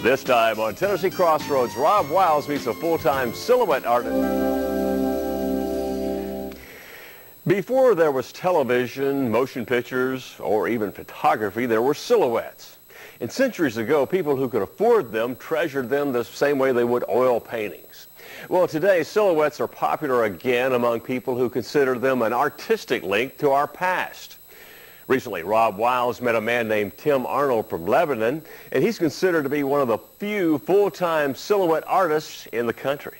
This time on Tennessee Crossroads, Rob Wiles meets a full-time silhouette artist. Before there was television, motion pictures, or even photography, there were silhouettes. And centuries ago, people who could afford them treasured them the same way they would oil paintings. Well, today, silhouettes are popular again among people who consider them an artistic link to our past. Recently, Rob Wiles met a man named Tim Arnold from Lebanon, and he's considered to be one of the few full-time silhouette artists in the country.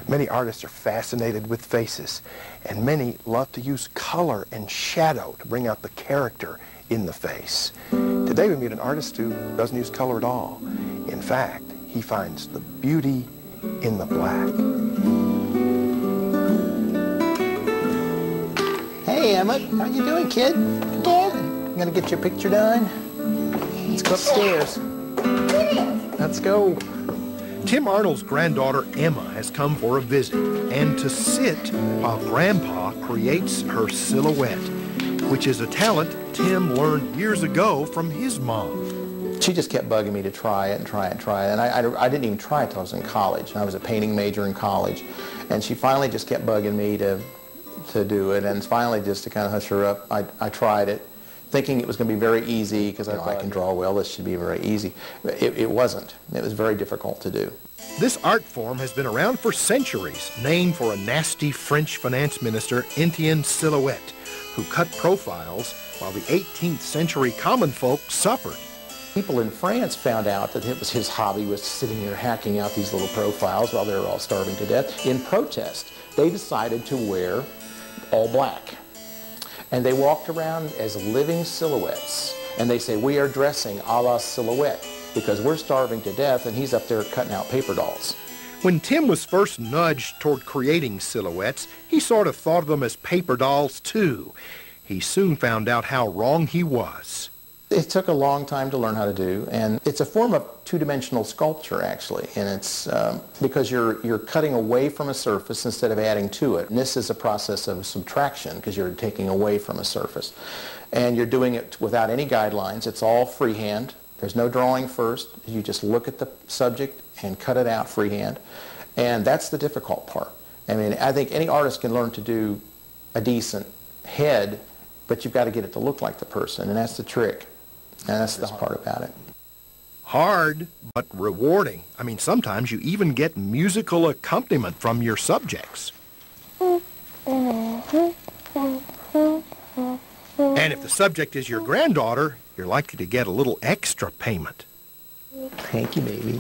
Many artists are fascinated with faces, and many love to use color and shadow to bring out the character in the face. Today we meet an artist who doesn't use color at all. In fact, he finds the beauty in the black. Hey, Emmett, how you doing, kid? You gonna get your picture done? Let's go upstairs. Let's go. Tim Arnold's granddaughter Emma has come for a visit and to sit while Grandpa creates her silhouette, which is a talent Tim learned years ago from his mom. She just kept bugging me to try it and try it and try it, and I didn't even try it until I was in college. I was a painting major in college, and she finally just kept bugging me to do it, and finally, just to kind of hush her up, I tried it, thinking it was going to be very easy, because I can draw well, this should be very easy. It wasn't. It was very difficult to do. This art form has been around for centuries, named for a nasty French finance minister, Tn Silhouette, who cut profiles while the 18th century common folk suffered. People in France found out that it was his hobby, was sitting here hacking out these little profiles while they were all starving to death. In protest, they decided to wear all black. And they walked around as living silhouettes. And they say, we are dressing a la Silhouette because we're starving to death, and he's up there cutting out paper dolls. When Tim was first nudged toward creating silhouettes, he sort of thought of them as paper dolls too. He soon found out how wrong he was. It took a long time to learn how to do, and it's a form of two-dimensional sculpture, actually, and it's because you're cutting away from a surface instead of adding to it. And this is a process of subtraction because you're taking away from a surface, and you're doing it without any guidelines. It's all freehand. There's no drawing first. You just look at the subject and cut it out freehand, and that's the difficult part. I mean, I think any artist can learn to do a decent head, but you've got to get it to look like the person, and that's the trick. And that's the part about it. Hard, but rewarding. I mean, sometimes you even get musical accompaniment from your subjects. And if the subject is your granddaughter, you're likely to get a little extra payment. Thank you, baby.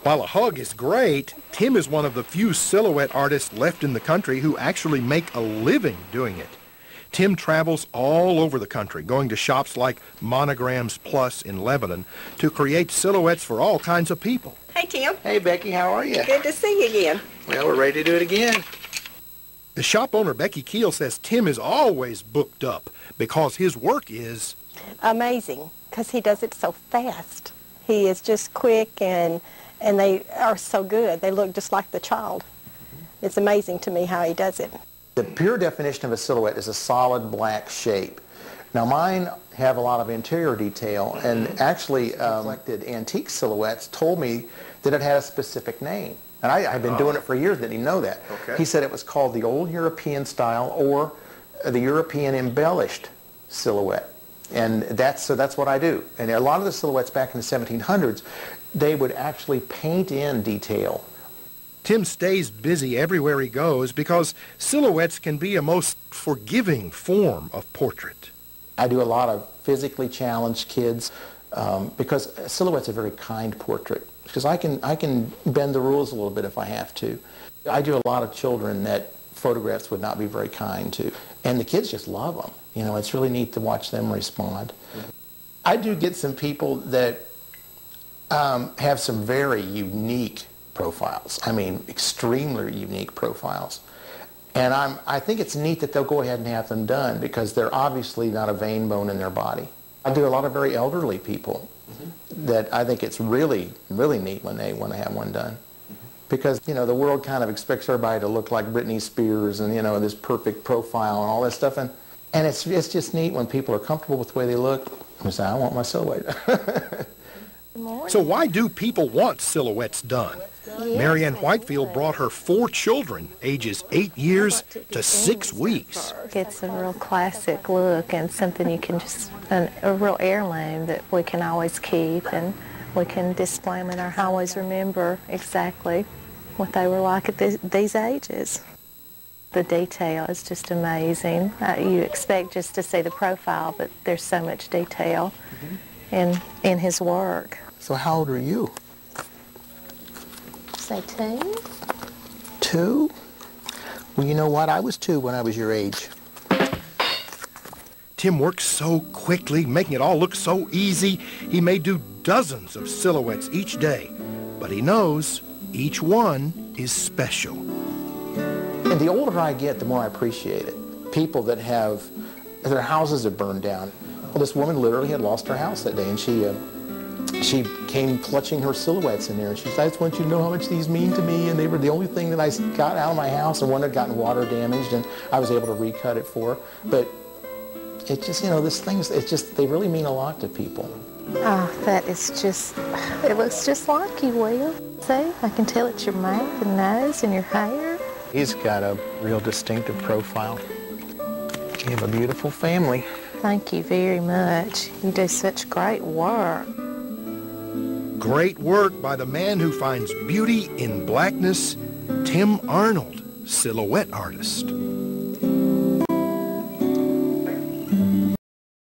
While a hug is great, Tim is one of the few silhouette artists left in the country who actually make a living doing it. Tim travels all over the country, going to shops like Monograms Plus in Lebanon to create silhouettes for all kinds of people. Hey, Tim. Hey, Becky, how are you? Good to see you again. Well, we're ready to do it again. The shop owner, Becky Keel, says Tim is always booked up because his work is amazing, because he does it so fast. He is just quick, and they are so good. They look just like the child. It's amazing to me how he does it. The pure definition of a silhouette is a solid black shape. Now mine have a lot of interior detail, and actually collected antique silhouettes told me that it had a specific name. And I've been doing it for years, didn't even know that. Okay. He said it was called the Old European style, or the European embellished silhouette. And that's what I do. And a lot of the silhouettes back in the 1700s, they would actually paint in detail. Tim stays busy everywhere he goes because silhouettes can be a most forgiving form of portrait. I do a lot of physically challenged kids because a silhouette's a very kind portrait, because I can bend the rules a little bit if I have to. I do a lot of children that photographs would not be very kind to, and the kids just love them. You know, it's really neat to watch them respond. I do get some people that have some very unique profiles. I mean, extremely unique profiles. And I think it's neat that they'll go ahead and have them done because they're obviously not a vein bone in their body. I do a lot of very elderly people that I think it's really, really neat when they want to have one done. Because, you know, the world kind of expects everybody to look like Britney Spears and, you know, this perfect profile and all that stuff. And it's just neat when people are comfortable with the way they look I say, I want my silhouette. So why do people want silhouettes done? Marianne Whitefield brought her 4 children, ages 8 years to 6 weeks. It's a real classic look and something you can just, a real heirloom that we can always keep, and we can display them, and I always remember exactly what they were like at these ages. The detail is just amazing. You expect just to see the profile, but there's so much detail in his work. So how old are you? Say 2? 2? Well, you know what? I was 2 when I was your age. Tim works so quickly, making it all look so easy. He may do dozens of silhouettes each day, but he knows each one is special. And the older I get, the more I appreciate it. People that have, their houses have burned down. Well, this woman literally had lost her house that day, and she came clutching her silhouettes in there, and she said, I just want you to know how much these mean to me, and they were the only thing that I got out of my house, and one had gotten water damaged, and I was able to recut it for her. But it just, you know, this thing's, it's just, they really mean a lot to people. Oh, that is just, it looks just like you, Will. See, I can tell it's your mouth and nose and your hair. He's got a real distinctive profile. You have a beautiful family. Thank you very much. You do such great work. Great work by the man who finds beauty in blackness, Tim Arnold, silhouette artist.